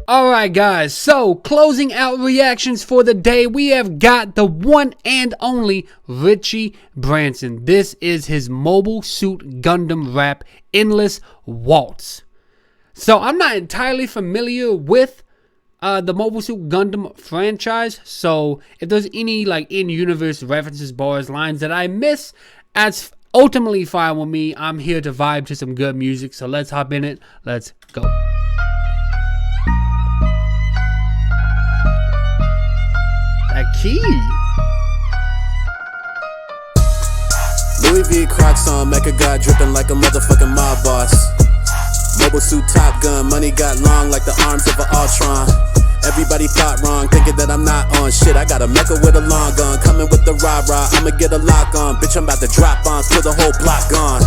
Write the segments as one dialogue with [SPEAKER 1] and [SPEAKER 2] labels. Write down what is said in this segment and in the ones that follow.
[SPEAKER 1] Alright guys, so closing out reactions for the day, we have got the one and only Richie Branson. This is his Mobile Suit Gundam rap, Endless Waltz. So I'm not entirely familiar with the Mobile Suit Gundam franchise, so if there's any like in-universe references, bars, lines that I miss, that's ultimately fine with me. I'm here to vibe to some good music, so let's hop in it. Let's go. Key.
[SPEAKER 2] Louis V Crocs on, Mecha God dripping like a motherfucking mob boss. Mobile suit Top Gun, money got long like the arms of an Ultron. Everybody thought wrong, thinking that I'm not on shit. I got a Mecha with a long gun, coming with the rah-rah. I'ma get a lock on, bitch, I'm about to drop on, till the whole block gone.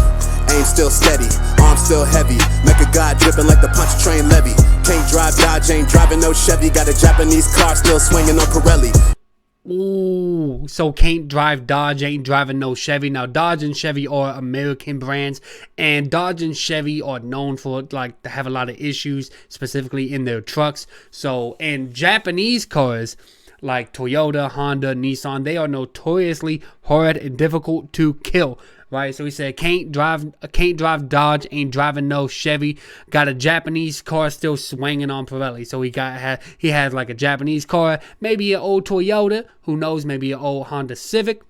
[SPEAKER 2] Aim still steady, arm still heavy. Mecha God dripping like the punch train levy. Can't drive Dodge, ain't driving no Chevy. Got a Japanese car still swinging on Pirelli.
[SPEAKER 1] Ooh, so can't drive Dodge, ain't driving no Chevy. Now Dodge and Chevy are American brands, and Dodge and Chevy are known for like to have a lot of issues, specifically in their trucks. So, and Japanese cars like Toyota, Honda, Nissan, they are notoriously hard and difficult to kill. Right, so he said can't drive Dodge, ain't driving no Chevy. Got a Japanese car still swinging on Pirelli. So he had like a Japanese car, maybe an old Toyota, who knows, maybe an old Honda Civic.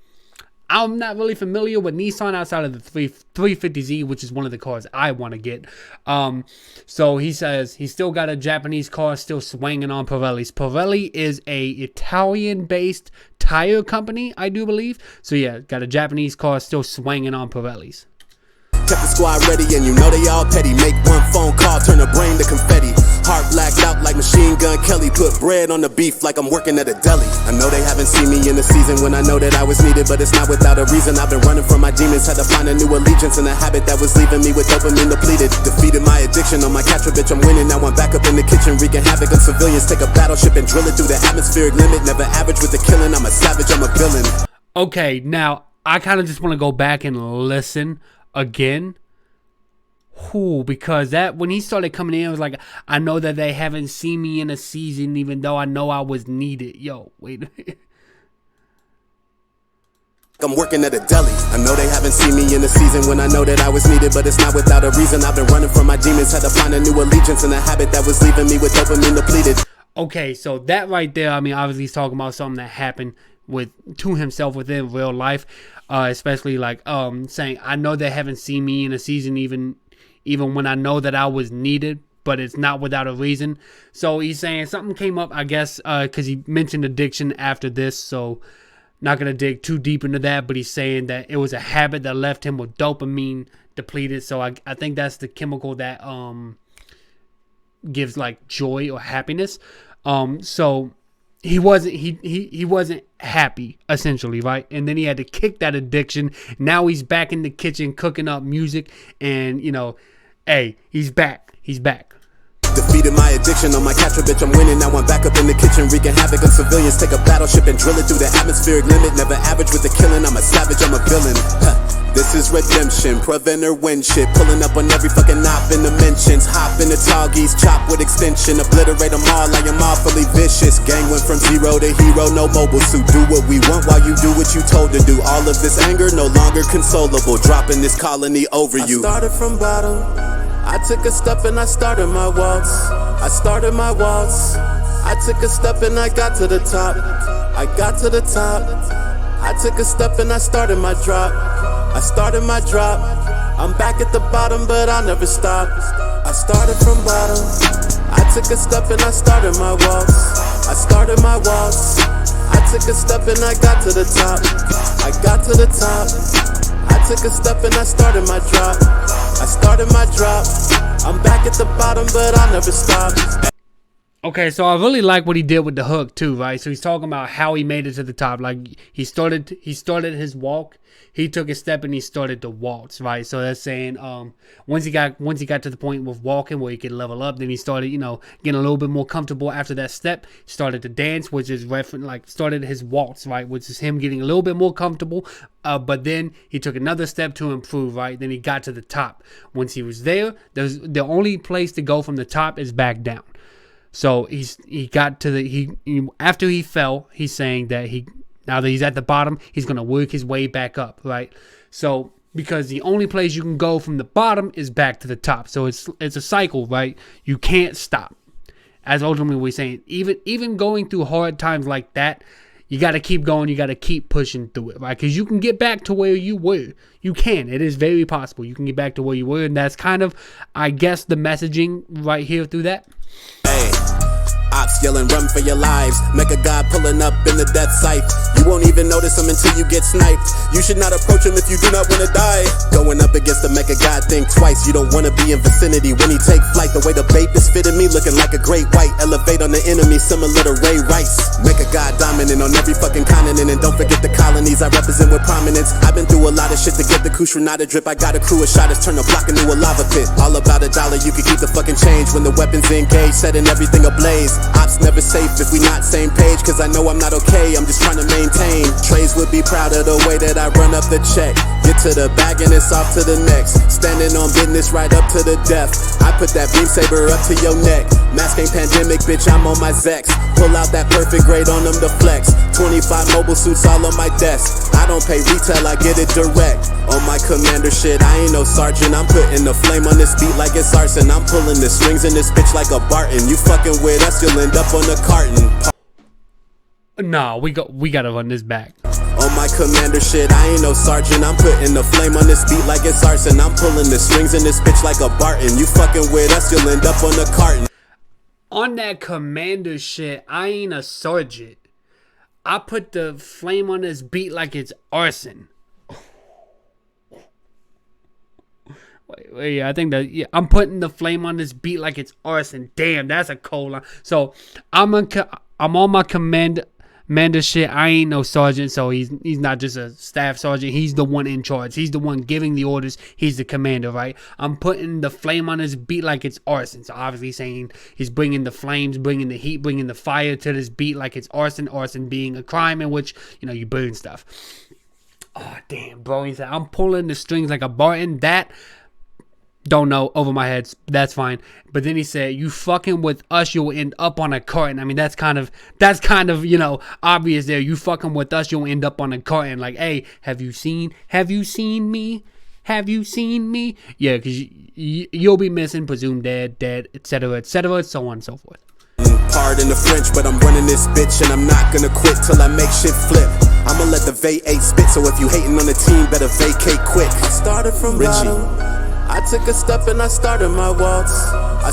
[SPEAKER 1] I'm not really familiar with Nissan outside of the 350Z, which is one of the cars I want to get. So he says he still got a Japanese car still swinging on Pirelli's. Pirelli is a Italian-based tire company, I do believe. So yeah, got a Japanese car still swinging on Pirelli's.
[SPEAKER 2] Kept the squad ready and you know they all petty. Make one phone call, turn a brain to confetti. Heart blacked out like Machine Gun Kelly. Put bread on the beef like I'm working at a deli. I know they haven't seen me in the season when I know that I was needed, but it's not without a reason. I've been running from my demons, had to find a new allegiance and a habit that was leaving me with dopamine depleted. Defeated my addiction on my capture, bitch, I'm winning. Now I'm back up in the kitchen, wreaking havoc on civilians. Take a battleship and drill it through the atmospheric limit. Never average with the killing, I'm a savage, I'm a villain.
[SPEAKER 1] Okay, now I kind of just want to go back and listen again. Because that when he started coming in, it was like, I know that they haven't seen me in a season, even though I know I was needed. Yo, wait.
[SPEAKER 2] I'm working at a deli. I know they haven't seen me in the season when I know that I was needed, but it's not without a reason. I've been running from my demons, had to find a new allegiance and a habit that was leaving me with dopamine depleted.
[SPEAKER 1] Okay, so that right there, I mean, obviously he's talking about something that happened to himself within real life, especially like saying, I know they haven't seen me in a season even when I know that I was needed, but it's not without a reason. So he's saying something came up, I guess, because he mentioned addiction after this, so not going to dig too deep into that, but he's saying that it was a habit that left him with dopamine depleted. So I think that's the chemical that gives like joy or happiness. So he wasn't happy, essentially, right? And then he had to kick that addiction. Now he's back in the kitchen cooking up music, and you know, hey, he's back.
[SPEAKER 2] Defeated my addiction on my capture, bitch, I'm winning. Now I'm back up in the kitchen, wreaking havoc on civilians. Take a battleship and drill it through the atmospheric limit. Never average with the killing, I'm a savage, I'm a villain. This is redemption, prevent or win shit. Pulling up on every fucking op in the mentions. Hop in the tall geese, chop with extension. Obliterate them all, I am awfully vicious. Gang went from zero to hero, no mobile suit. Do what we want while you do what you told to do. All of this anger no longer consolable. Dropping this colony over you. I started from bottom, I took a step and I started my waltz. I started my waltz. I took a step and I got to the top. I got to the top. I took a step and I started my drop. I started my drop. I'm back at the bottom, but I'll never stop. I started from bottom. I took a step and I started my waltz. I started my waltz. I took a step and I got to the top. I got to the top. I took a step and I started my drop. I started my drop. I'm back at the bottom, but I'll never stop.
[SPEAKER 1] Okay, so I really like what he did with the hook too, right? So he's talking about how he made it to the top. Like he started his walk, he took a step and he started to waltz, right? So that's saying once he got to the point with walking where he could level up, then he started, you know, getting a little bit more comfortable after that step. He started to dance, which is started his waltz, right? Which is him getting a little bit more comfortable. But then he took another step to improve, right? Then he got to the top. Once he was there, the only place to go from the top is back down. So he got to after he fell, he's saying that now that he's at the bottom, he's gonna work his way back up, right? So because the only place you can go from the bottom is back to the top. So it's a cycle, right? You can't stop. As ultimately we're saying, even going through hard times like that, you got to keep going. You got to keep pushing through it, right? Because you can get back to where you were. You can. It is very possible. You can get back to where you were. And that's kind of, I guess, the messaging right here through that.
[SPEAKER 2] Hey. Ops yelling, run for your lives. Mecha God pulling up in the death sight. You won't even notice him until you get sniped. You should not approach him if you do not want to die. Going up against the Mecha God, think twice. You don't want to be in vicinity when he take flight. The way the vape is fitting me, looking like a great white. Elevate on the enemy, similar to Ray Rice. Mecha God dominant on every fucking continent. And don't forget the colonies I represent with prominence. I've been through a lot of shit to get the Kushrunada drip. I got a crew of shotters, turn a block into a lava pit. All about $1, you can keep the fucking change. When the weapons engage, setting everything ablaze. Ops never safe if we not same page, cause I know I'm not okay, I'm just trying to maintain. Trays would be proud of the way that I run up the check. Get to the bag and it's off to the next. Standing on business right up to the death. I put that beam saber up to your neck. Mask ain't pandemic, bitch, I'm on my Zex. Pull out that perfect grade on them to flex. 25 mobile suits all on my desk. I don't pay retail, I get it direct. On my commander shit, I ain't no sergeant. I'm putting the flame on this beat like it's arson. I'm pulling the strings in this bitch like a Barton. You fucking with us, you'll end up on the carton.
[SPEAKER 1] No, we gotta run this back.
[SPEAKER 2] On my commander shit, I ain't no sergeant. I'm putting the flame on this beat like it's arson. I'm pulling the strings in this bitch like a Barton. You fucking with us, you'll end up on the carton.
[SPEAKER 1] On that commander shit, I ain't a sergeant. I put the flame on this beat like it's arson. Wait, I think that, yeah, I'm putting the flame on this beat like it's arson. Damn, that's a cold line. So I'm on my commander shit. I ain't no sergeant, so he's not just a staff sergeant. He's the one in charge. He's the one giving the orders. He's the commander, right? I'm putting the flame on his beat like it's arson. So obviously saying he's bringing the flames, bringing the heat, bringing the fire to this beat like it's arson. Arson being a crime in which, you burn stuff. Oh, damn, bro. He said, I'm pulling the strings like a Barton. That... Don't know, over my head, that's fine. But then he said, you fucking with us, you'll end up on a carton. I mean, that's kind of, obvious there. You fucking with us, you'll end up on a carton. Like, hey, have you seen me? Have you seen me? Yeah, because you'll be missing, presumed dead, etc., so on and so forth.
[SPEAKER 2] Pardon the French, but I'm running this bitch and I'm not gonna quit till I make shit flip. I'ma let the V8 spit, so if you hating on the team, better vacate quick. I started from Richie. I took a step and I started my waltz. I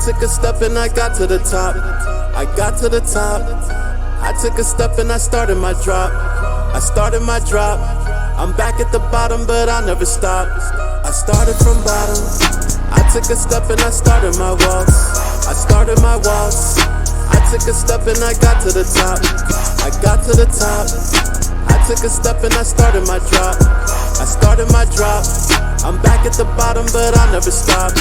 [SPEAKER 2] took a step and I got to the top. I took a step and I started my drop. I'm back at the bottom, but I'll never stop. I started from bottom. I took a step and I started my waltz. I took a step and I got to the top. I took a step and I started my drop. I'm back at the bottom, but I'll never stop.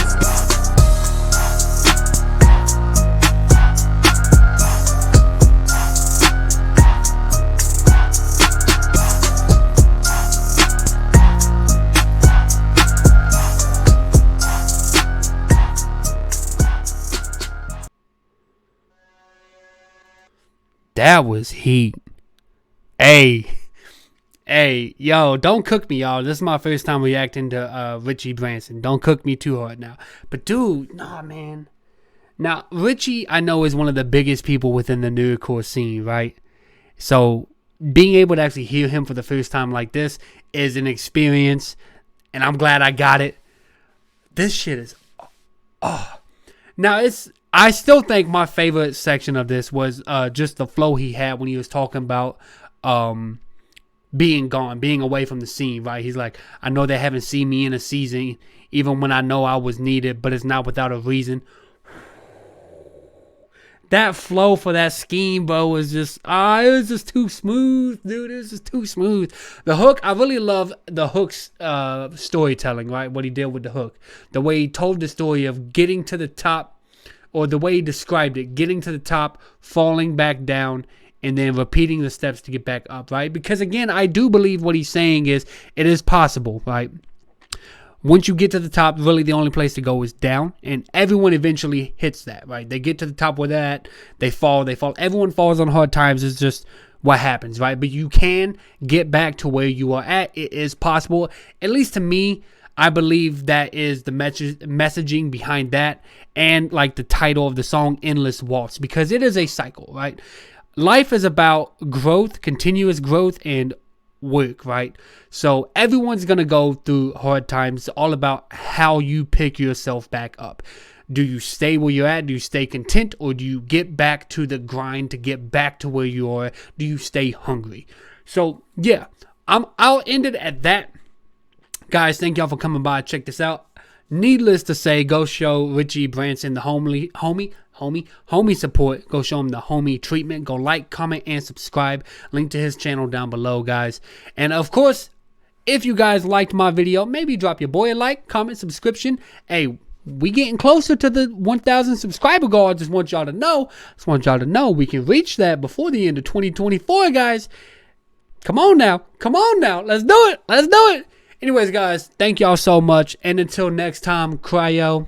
[SPEAKER 1] That was heat. Hey, yo, don't cook me, y'all. This is my first time reacting to Richie Branson. Don't cook me too hard now. But dude, nah, man. Now, Richie, I know, is one of the biggest people within the nerdcore scene, right? So, being able to actually hear him for the first time like this is an experience, and I'm glad I got it. This shit is... Now, I still think my favorite section of this was just the flow he had when he was talking about... being gone, being away from the scene, right? He's like, I know they haven't seen me in a season, even when I know I was needed, but it's not without a reason. That flow for that scheme, bro, was just, it was just too smooth, dude. It was just too smooth. The hook, I really love the hook's storytelling, right? What he did with the hook. The way he told the story of getting to the top, or the way he described it, getting to the top, falling back down, and then repeating the steps to get back up, right? Because again, I do believe what he's saying is, it is possible, right? once you get to the top, really the only place to go is down, and everyone eventually hits that, right? They get to the top where they're at, they fall. Everyone falls on hard times. It's just what happens, right? But you can get back to where you are at. It is possible. At least to me, I believe that is the messaging behind that, and like the title of the song, Endless Waltz, because it is a cycle, right? Life is about growth, continuous growth, and work, right? So everyone's gonna go through hard times. It's all about how you pick yourself back up. Do you stay where you're at? Do you stay content, or do you get back to the grind to get back to where you are? Do you stay hungry? So yeah, I'll end it at that. Guys, thank y'all for coming by. Check this out. Needless to say, go show Richie Branson the homie support. Go show him the homie treatment. Go like, comment, and subscribe. Link to his channel down below, guys. And of course, if you guys liked my video, maybe drop your boy a like, comment, subscription. Hey, we getting closer to the 1,000 subscriber goal. I just want y'all to know. We can reach that before the end of 2024, guys. Come on now. Let's do it. Anyways, guys, thank y'all so much. And until next time, cryo.